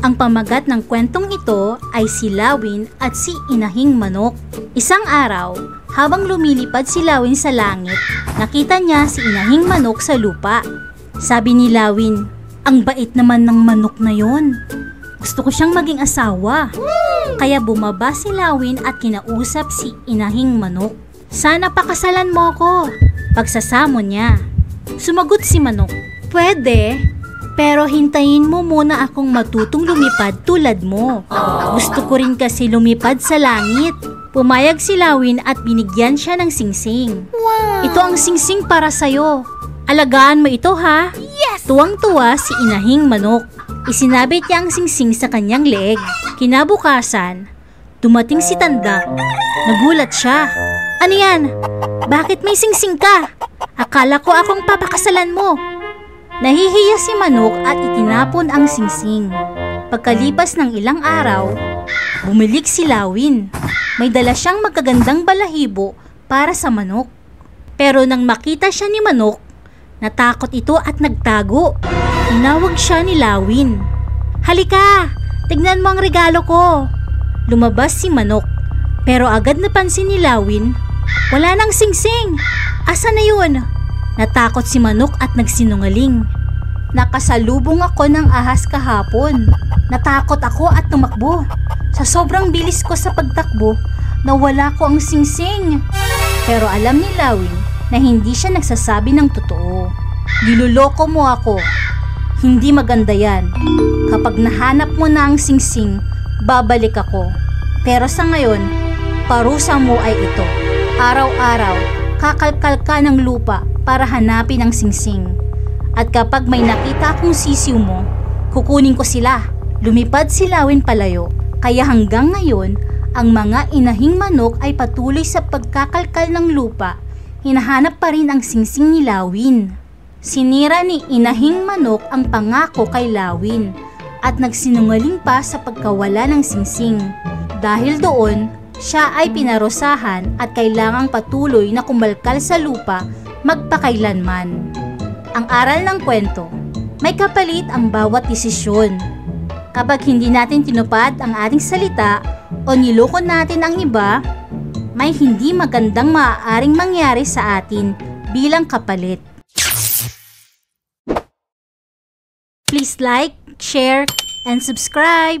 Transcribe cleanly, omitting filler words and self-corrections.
Ang pamagat ng kwentong ito ay si Lawin at si Inahing Manok. Isang araw, habang lumilipad si Lawin sa langit, nakita niya si Inahing Manok sa lupa. Sabi ni Lawin, "Ang bait naman ng manok na yon. Gusto ko siyang maging asawa." Kaya bumaba si Lawin at kinausap si Inahing Manok. "Sana pakasalan mo ko." Pagsasamo niya. Sumagot si Manok, "Pwede, pero hintayin mo muna akong matutong lumipad tulad mo. Gusto ko rin kasi lumipad sa langit." Pumayag si Lawin at binigyan siya ng singsing. "Wow! Ito ang singsing para sa'yo. Alagaan mo ito ha." Yes! Tuwang-tuwa si Inahing Manok. Isinabit niya ang singsing sa kanyang leeg. Kinabukasan, dumating si Tanda. Nagulat siya. "Ano yan? Bakit may singsing ka? Akala ko akong papakasalan mo." Nahihiya si Manok at itinapon ang singsing. Pagkalipas ng ilang araw, bumalik si Lawin. May dala siyang magagandang balahibo para sa Manok. Pero nang makita siya ni Manok, natakot ito at nagtago. Tinawag siya ni Lawin. "Halika, tignan mo ang regalo ko." Lumabas si Manok, pero agad napansin ni Lawin, wala nang singsing. "Asa na yun?" Natakot si Manok at nagsinungaling. "Nakasalubong ako ng ahas kahapon. Natakot ako at tumakbo. Sa sobrang bilis ko sa pagtakbo, nawala ko ang singsing." Pero alam ni Lawin na hindi siya nagsasabi ng totoo. "Niloloko mo ako. Hindi maganda yan. Kapag nahanap mo na ang singsing, babalik ako. Pero sa ngayon, parusa mo ay ito. Araw-araw, kakalkal ka ng lupa para hanapin ang singsing. At kapag may nakita akong sisiw mo, kukunin ko sila." Lumipad si Lawin palayo, kaya hanggang ngayon, ang mga inahing manok ay patuloy sa pagkakalkal ng lupa. Hinahanap pa rin ang singsing ni Lawin. Sinira ni Inahing Manok ang pangako kay Lawin at nagsinungaling pa sa pagkawala ng singsing. Dahil doon, siya ay pinarusahan at kailangang patuloy na kumalkal sa lupa magpakailanman. Ang aral ng kwento, may kapalit ang bawat desisyon. Kapag hindi natin tinupad ang ating salita o niloko natin ang iba, may hindi magandang maaaring mangyari sa atin bilang kapalit. Please like, share, and subscribe.